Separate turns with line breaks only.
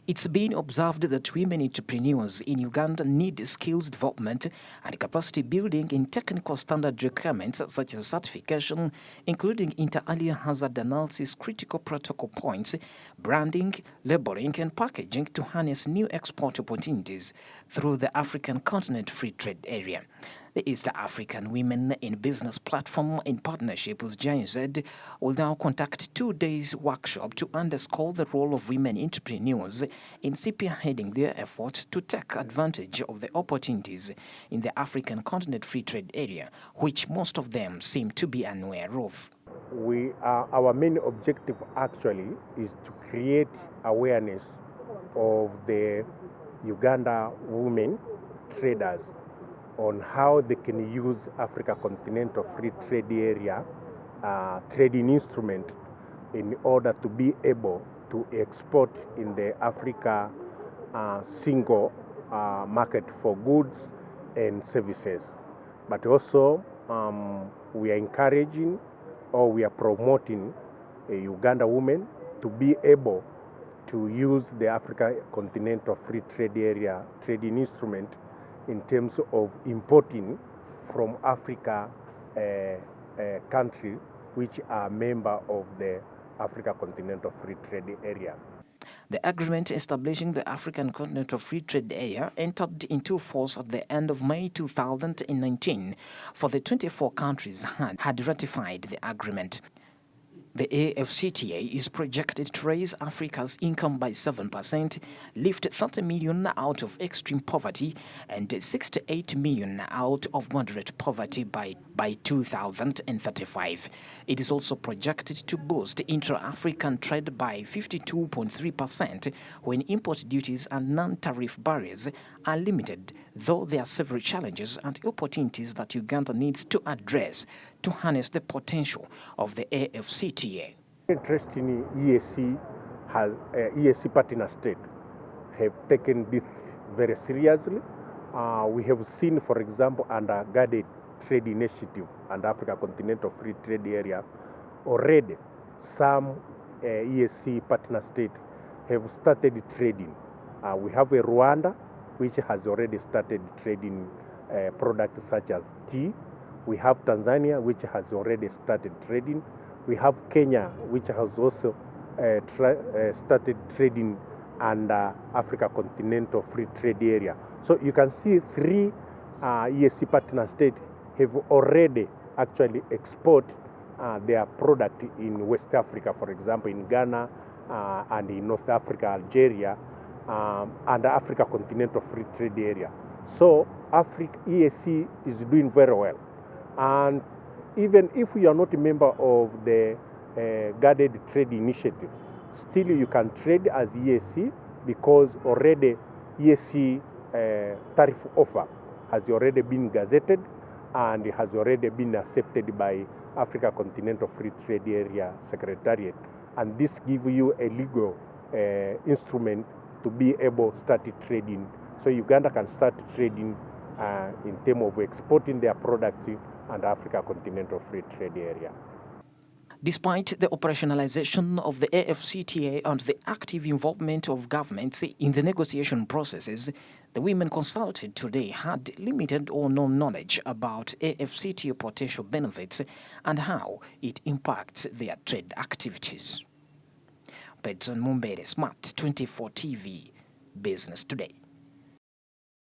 It's been observed that women entrepreneurs in Uganda need skills development and capacity building in technical standard requirements such as certification, including inter alia hazard analysis, critical protocol points, branding, labeling, and packaging to harness new export opportunities through the African Continent Free Trade Area. The East African Women in Business platform, in partnership with GIZ, will now conduct 2 days workshop to underscore the role of women entrepreneurs in spearheading their efforts to take advantage of the opportunities in the African Continent Free Trade Area, which most of them seem to be unaware of.
Our main objective actually is to create awareness of the Uganda women traders on how they can use Africa Continental Free Trade Area trading instrument in order to be able to export in the Africa single market for goods and services. But also we are encouraging or we are promoting Uganda women to be able to use the Africa Continental Free Trade Area trading instrument in terms of importing from Africa countries which are member of the Africa Continental Free Trade Area.
The agreement establishing the African Continental Free Trade Area entered into force at the end of May 2019, for the 24 countries had ratified the agreement. The AfCFTA is projected to raise Africa's income by 7%, lift 30 million out of extreme poverty, and 68 million out of moderate poverty by 2035. It is also projected to boost intra-African trade by 52.3% when import duties and non-tariff barriers are limited, though there are several challenges and opportunities that Uganda needs to address to harness the potential of the AfCFTA.
Interest in EAC partner states have taken this very seriously. We have seen, for example, under Guided Trade Initiative and Africa Continental Free Trade Area, already some EAC partner states have started trading. We have a Rwanda, which has already started trading products such as tea. We have Tanzania, which has already started trading. We have Kenya, which has also started trading under Africa Continental Free Trade Area. So you can see 3 EAC partner states have already actually export their product in West Africa, for example, in Ghana and in North Africa, Algeria, under Africa Continental Free Trade Area. So EAC is doing very well. And even if you are not a member of the Guided Trade Initiative, still you can trade as EAC, because already EAC tariff offer has already been gazetted and has already been accepted by Africa Continental Free Trade Area Secretariat. And this gives you a legal instrument to be able to start trading. So Uganda can start trading in terms of exporting their products and Africa Continental Free Trade Area.
Despite the operationalization of the AfCFTA and the active involvement of governments in the negotiation processes, the women consulted today had limited or no knowledge about AfCFTA potential benefits and how it impacts their trade activities. Pedson Mumbere, Smart 24 TV, Business Today.